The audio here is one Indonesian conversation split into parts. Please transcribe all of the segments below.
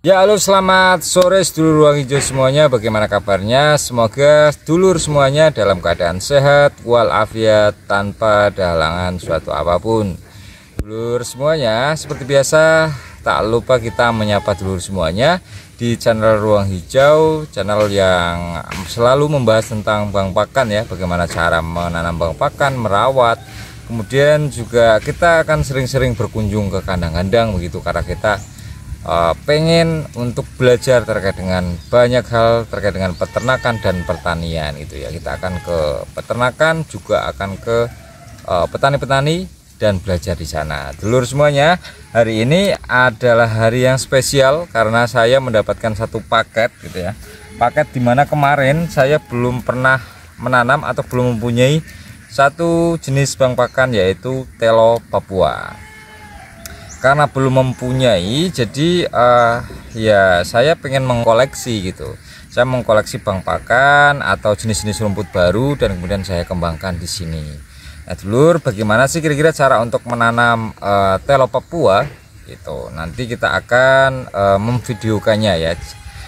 Ya, halo, selamat sore sedulur ruang hijau semuanya. Bagaimana kabarnya? Semoga sedulur semuanya dalam keadaan sehat walafiat tanpa ada halangan suatu apapun. Dulur semuanya, seperti biasa tak lupa kita menyapa dulur semuanya di channel Ruang Hijau, channel yang selalu membahas tentang bang pakan ya, bagaimana cara menanam bang pakan, merawat. Kemudian juga kita akan sering-sering berkunjung ke kandang-kandang begitu, karena kita pengen untuk belajar terkait dengan banyak hal terkait dengan peternakan dan pertanian gitu ya. Kita akan ke peternakan, juga akan ke petani-petani dan belajar di sana. Dulur semuanya, hari ini adalah hari yang spesial karena saya mendapatkan satu paket gitu ya. Paket dimana kemarin saya belum pernah menanam atau belum mempunyai satu jenis bang pakan, yaitu telo Papua. Karena belum mempunyai, jadi ya saya pengen mengkoleksi gitu. Saya mengkoleksi bang pakan atau jenis-jenis rumput baru dan kemudian saya kembangkan di sini. Nah dulur, bagaimana sih kira-kira cara untuk menanam telo Papua gitu? Nanti kita akan memvideokannya ya.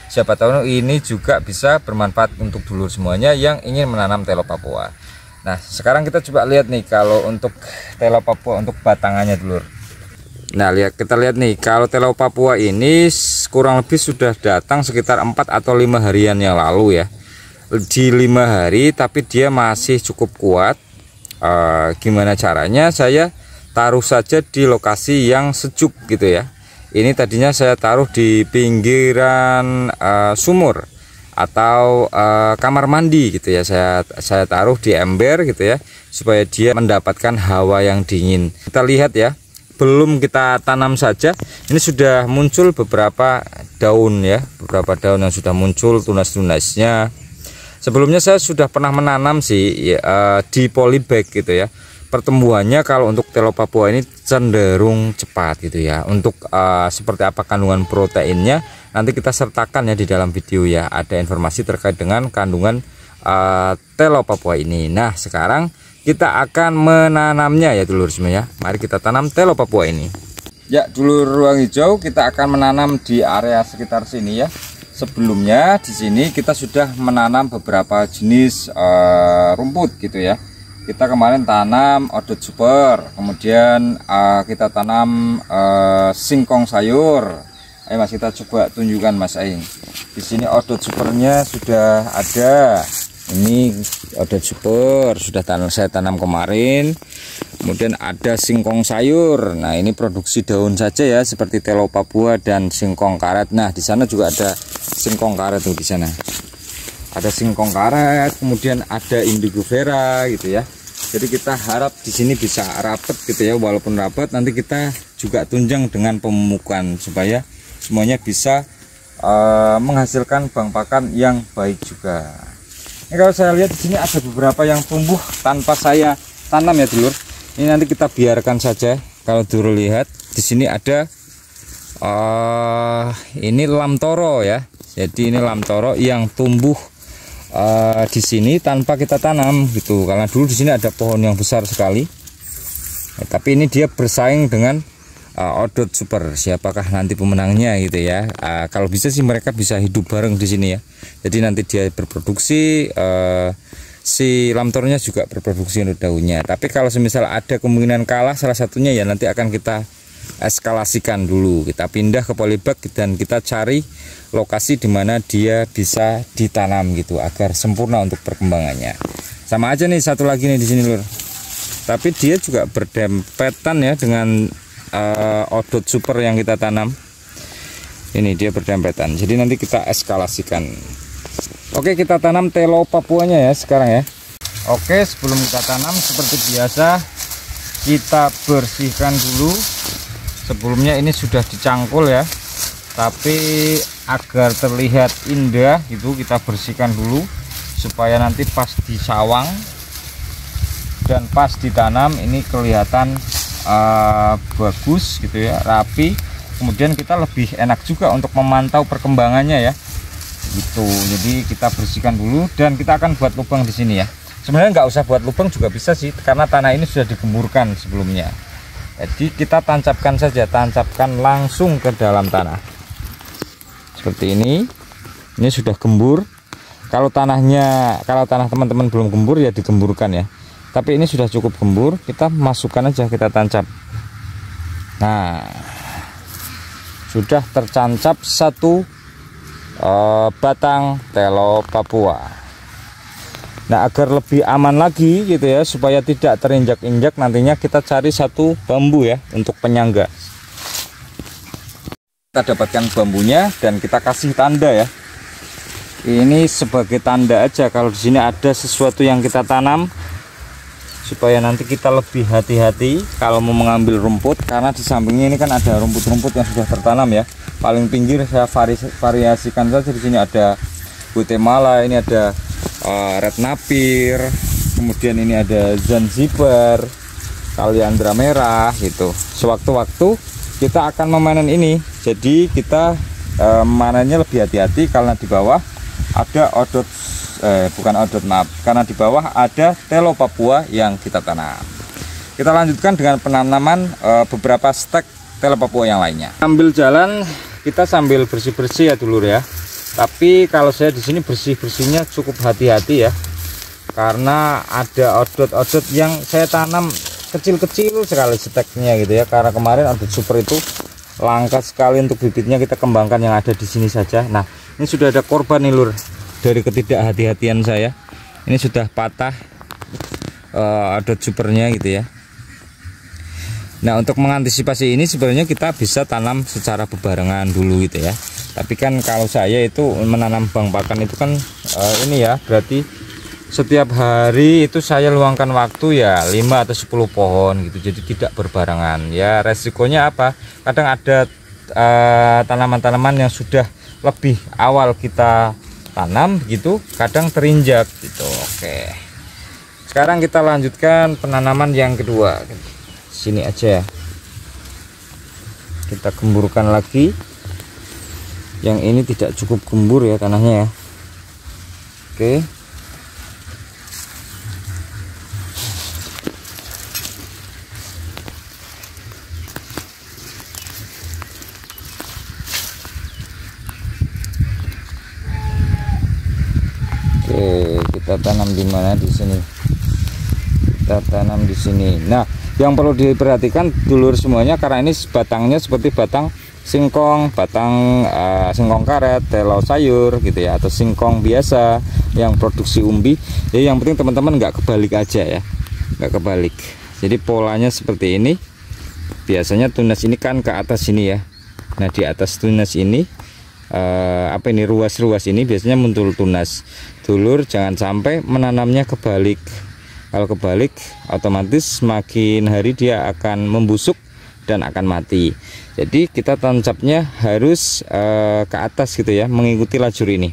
Siapa tahu ini juga bisa bermanfaat untuk dulur semuanya yang ingin menanam telo Papua. Nah sekarang kita coba lihat nih, kalau untuk telo Papua untuk batangannya dulur. Nah kita lihat nih, kalau telo Papua ini kurang lebih sudah datang sekitar 4 atau 5 harian yang lalu ya. Di 5 hari tapi dia masih cukup kuat. Gimana caranya? Saya taruh saja di lokasi yang sejuk gitu ya. Ini tadinya saya taruh di pinggiran sumur atau kamar mandi gitu ya. Saya taruh di ember gitu ya, supaya dia mendapatkan hawa yang dingin. Kita lihat ya, belum kita tanam saja ini sudah muncul beberapa daun ya, beberapa daun yang sudah muncul tunas-tunasnya. Sebelumnya saya sudah pernah menanam sih ya, di polybag gitu ya. Pertumbuhannya kalau untuk telo Papua ini cenderung cepat gitu ya. Untuk seperti apa kandungan proteinnya nanti kita sertakan ya di dalam video ya, ada informasi terkait dengan kandungan telo Papua ini. Nah sekarang kita akan menanamnya ya dulur semuanya. Mari kita tanam telo Papua ini. Ya dulur ruang hijau, kita akan menanam di area sekitar sini ya. Sebelumnya di sini kita sudah menanam beberapa jenis rumput gitu ya. Kita kemarin tanam odot super, kemudian kita tanam singkong sayur. Ayo mas, kita coba tunjukkan mas Aing. Di sini odot supernya sudah ada. Ini odot super sudah saya tanam kemarin. Kemudian ada singkong sayur. Nah ini produksi daun saja ya, seperti telo Papua dan singkong karet. Nah di sana juga ada singkong karet tuh, di sana ada singkong karet. Kemudian ada indigo vera gitu ya. Jadi kita harap di sini bisa rapet gitu ya. Walaupun rapet, nanti kita juga tunjang dengan pemupukan supaya semuanya bisa menghasilkan bang pakan yang baik juga. Ini kalau saya lihat di sini ada beberapa yang tumbuh tanpa saya tanam ya dulur. Ini nanti kita biarkan saja. Kalau dulur lihat di sini ada ini lamtoro ya. Jadi ini lamtoro yang tumbuh di sini tanpa kita tanam gitu. Karena dulu di sini ada pohon yang besar sekali. Tapi ini dia bersaing dengan odot super. Siapakah nanti pemenangnya gitu ya. Kalau bisa sih mereka bisa hidup bareng di sini ya. Jadi nanti dia berproduksi, si lamtornya juga berproduksi untuk daunnya. Tapi kalau semisal ada kemungkinan kalah salah satunya ya, nanti akan kita eskalasikan dulu. Kita pindah ke polybag dan kita cari lokasi di mana dia bisa ditanam gitu agar sempurna untuk perkembangannya. Sama aja nih satu lagi nih di sini lur. Tapi dia juga berdempetan ya dengan odot super yang kita tanam. Ini dia berdempetan. Jadi nanti kita eskalasikan. Oke, kita tanam telo Papuanya ya sekarang ya. Oke, sebelum kita tanam seperti biasa kita bersihkan dulu. Sebelumnya ini sudah dicangkul ya, tapi agar terlihat indah itu kita bersihkan dulu supaya nanti pas disawang dan pas ditanam ini kelihatan bagus gitu ya, rapi. Kemudian kita lebih enak juga untuk memantau perkembangannya ya gitu. Jadi kita bersihkan dulu dan kita akan buat lubang di sini ya. Sebenarnya nggak usah buat lubang juga bisa sih, karena tanah ini sudah digemburkan sebelumnya. Jadi kita tancapkan saja, tancapkan langsung ke dalam tanah. seperti ini. Ini sudah gembur. Kalau tanah teman-teman belum gembur ya digemburkan ya. Tapi ini sudah cukup gembur, kita masukkan aja, kita tancap. Nah, sudah tercancap satu batang telo Papua. Nah, agar lebih aman lagi gitu ya, supaya tidak terinjak-injak, nantinya kita cari satu bambu ya untuk penyangga. Kita dapatkan bambunya dan kita kasih tanda ya. Ini sebagai tanda aja kalau di sini ada sesuatu yang kita tanam, supaya nanti kita lebih hati-hati kalau mau mengambil rumput, karena di sampingnya ini kan ada rumput-rumput yang sudah tertanam ya. Paling pinggir saya variasikan saja, di sini ada Guatemala, ini ada red napir, kemudian ini ada Zanzibar, kaliandra merah gitu. Sewaktu-waktu kita akan memanen ini, jadi kita memanennya lebih hati-hati karena di bawah ada karena di bawah ada telo Papua yang kita tanam. Kita lanjutkan dengan penanaman beberapa stek telo Papua yang lainnya. Sambil jalan kita sambil bersih-bersih ya dulur ya. Tapi kalau saya di sini bersih-bersihnya cukup hati-hati ya, karena ada odot-odot yang saya tanam kecil-kecil sekali steknya gitu ya. Karena kemarin odot super itu langka sekali untuk bibitnya, kita kembangkan yang ada di sini saja. Nah, ini sudah ada korban nih lur, dari ketidakhati-hatian saya. Ini sudah patah odot supernya gitu ya. Nah, untuk mengantisipasi ini sebenarnya kita bisa tanam secara bebarengan dulu gitu ya. Tapi kan kalau saya itu menanam bang pakan itu kan ini ya, berarti setiap hari itu saya luangkan waktu ya 5 atau 10 pohon gitu, jadi tidak berbarengan ya. Resikonya apa, kadang ada tanaman-tanaman yang sudah lebih awal kita tanam gitu, kadang terinjak gitu. Oke, sekarang kita lanjutkan penanaman yang kedua. Sini aja ya, kita gemburkan lagi. Yang ini tidak cukup gembur ya tanahnya ya. Oke, kita tanam di mana? Di sini. Kita tanam di sini. Nah, yang perlu diperhatikan dulur semuanya, karena ini batangnya seperti batang singkong, batang singkong karet, telo sayur gitu ya, atau singkong biasa yang produksi umbi. Jadi yang penting teman-teman nggak kebalik aja ya, nggak kebalik. Jadi polanya seperti ini. Biasanya tunas ini kan ke atas sini ya. Nah, di atas tunas ini ruas-ruas ini biasanya muncul tunas. Dulur jangan sampai menanamnya kebalik. Kalau kebalik otomatis makin hari dia akan membusuk dan akan mati. Jadi kita tancapnya harus ke atas gitu ya, mengikuti lajur ini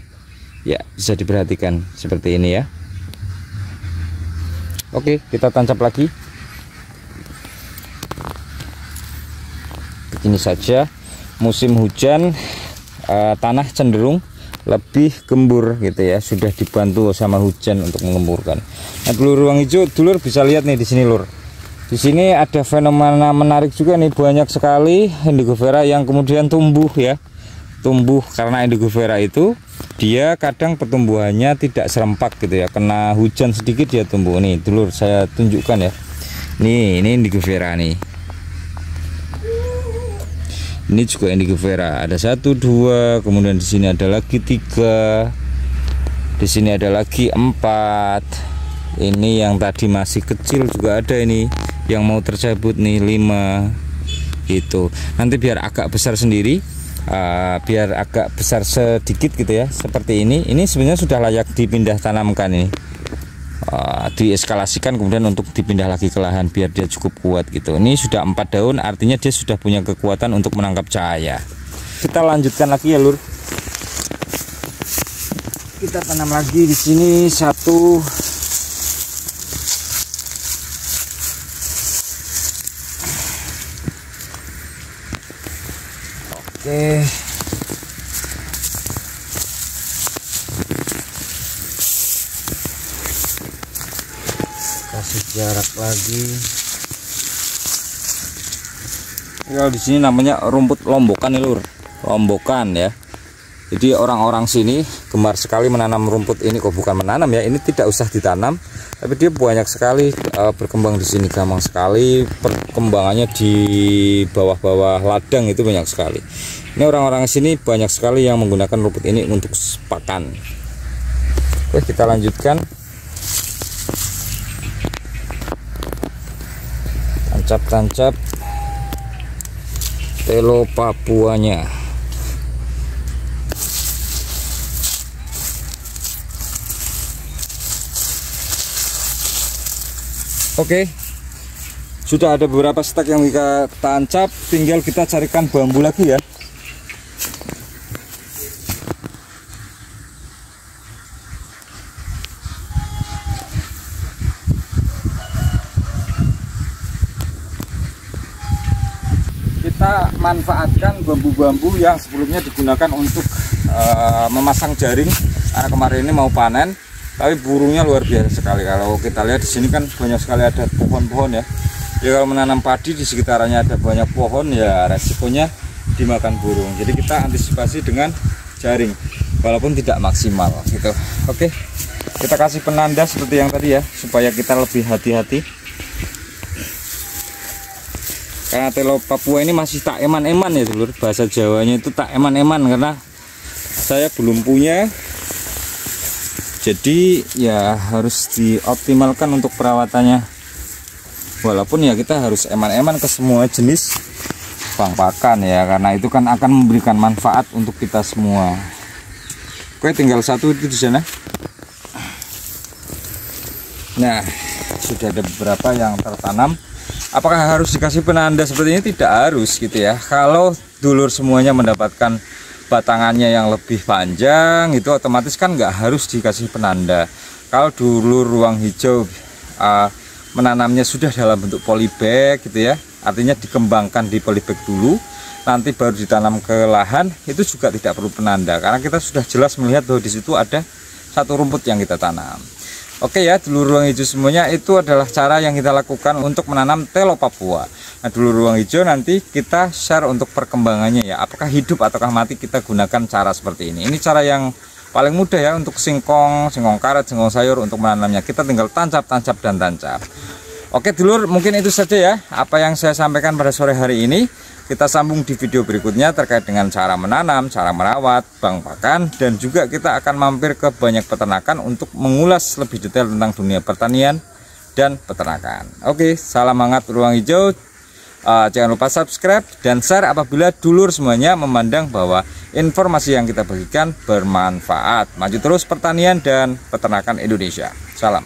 ya. Bisa diperhatikan seperti ini ya. Oke, kita tancap lagi begini saja. Musim hujan tanah cenderung lebih gembur gitu ya, sudah dibantu sama hujan untuk mengemburkan. Nah, dulur ruang hijau, dulur bisa lihat nih di sini lur. Di sini ada fenomena menarik juga nih, banyak sekali indigo vera yang kemudian tumbuh ya. Tumbuh karena indigo vera itu dia kadang pertumbuhannya tidak serempak gitu ya, kena hujan sedikit dia tumbuh. Nih dulur saya tunjukkan ya. Nih, ini indigo vera nih. Ini juga indigo vera, ada 1, 2, kemudian di sini ada lagi 3, di sini ada lagi 4. Ini yang tadi masih kecil juga ada, ini yang mau tercabut nih 5 gitu. Nanti biar agak besar sendiri, biar agak besar sedikit gitu ya, seperti ini. Ini sebenarnya sudah layak dipindah tanamkan ini. Dieskalasikan kemudian untuk dipindah lagi ke lahan biar dia cukup kuat gitu. Ini sudah 4 daun, artinya dia sudah punya kekuatan untuk menangkap cahaya. Kita lanjutkan lagi ya lur. Kita tanam lagi di sini 1. Oke. Kasih jarak lagi. Kalau di sini namanya rumput lombokan nih lur, lombokan ya. Jadi orang-orang sini gemar sekali menanam rumput ini. Kok bukan menanam ya, ini tidak usah ditanam, tapi dia banyak sekali berkembang di sini, gampang sekali perkembangannya di bawah-bawah ladang itu banyak sekali. Ini orang-orang sini banyak sekali yang menggunakan rumput ini untuk pakan. Oke, kita lanjutkan. Tancap-tancap telo papuanya. Oke, sudah ada beberapa stek yang kita tancap, tinggal kita carikan bambu lagi ya. Kita manfaatkan bambu-bambu yang sebelumnya digunakan untuk memasang jaring, karena kemarin ini mau panen. Tapi burungnya luar biasa sekali. Kalau kita lihat di sini kan banyak sekali ada pohon-pohon ya. Ya kalau menanam padi di sekitarnya ada banyak pohon ya resikonya dimakan burung. Jadi kita antisipasi dengan jaring, walaupun tidak maksimal gitu. Oke, kita kasih penanda seperti yang tadi ya, supaya kita lebih hati-hati. Karena telo Papua ini masih tak eman-eman ya dulur. Bahasa Jawanya itu tak eman-eman karena saya belum punya. Jadi ya harus dioptimalkan untuk perawatannya. Walaupun ya kita harus eman-eman ke semua jenis bang pakan ya, karena itu kan akan memberikan manfaat untuk kita semua. Oke, tinggal satu itu di sana. Nah, sudah ada beberapa yang tertanam. Apakah harus dikasih penanda seperti ini? Tidak harus gitu ya. Kalau dulur semuanya mendapatkan batangannya yang lebih panjang, itu otomatis kan nggak harus dikasih penanda. Kalau dulur ruang hijau menanamnya sudah dalam bentuk polybag gitu ya, artinya dikembangkan di polybag dulu, nanti baru ditanam ke lahan, itu juga tidak perlu penanda karena kita sudah jelas melihat bahwa di situ ada satu rumput yang kita tanam. Oke ya, dulur ruang hijau semuanya, itu adalah cara yang kita lakukan untuk menanam telo Papua. Nah, dulur ruang hijau nanti kita share untuk perkembangannya ya, apakah hidup ataukah mati, kita gunakan cara seperti ini. Ini cara yang paling mudah ya untuk singkong, singkong karet, singkong sayur untuk menanamnya. Kita tinggal tancap, tancap, dan tancap. Oke dulur, mungkin itu saja ya apa yang saya sampaikan pada sore hari ini. Kita sambung di video berikutnya terkait dengan cara menanam, cara merawat bang pakan, dan juga kita akan mampir ke banyak peternakan untuk mengulas lebih detail tentang dunia pertanian dan peternakan. Oke, salam hangat ruang hijau. Jangan lupa subscribe dan share apabila dulur semuanya memandang bahwa informasi yang kita bagikan bermanfaat. Maju terus pertanian dan peternakan Indonesia. Salam.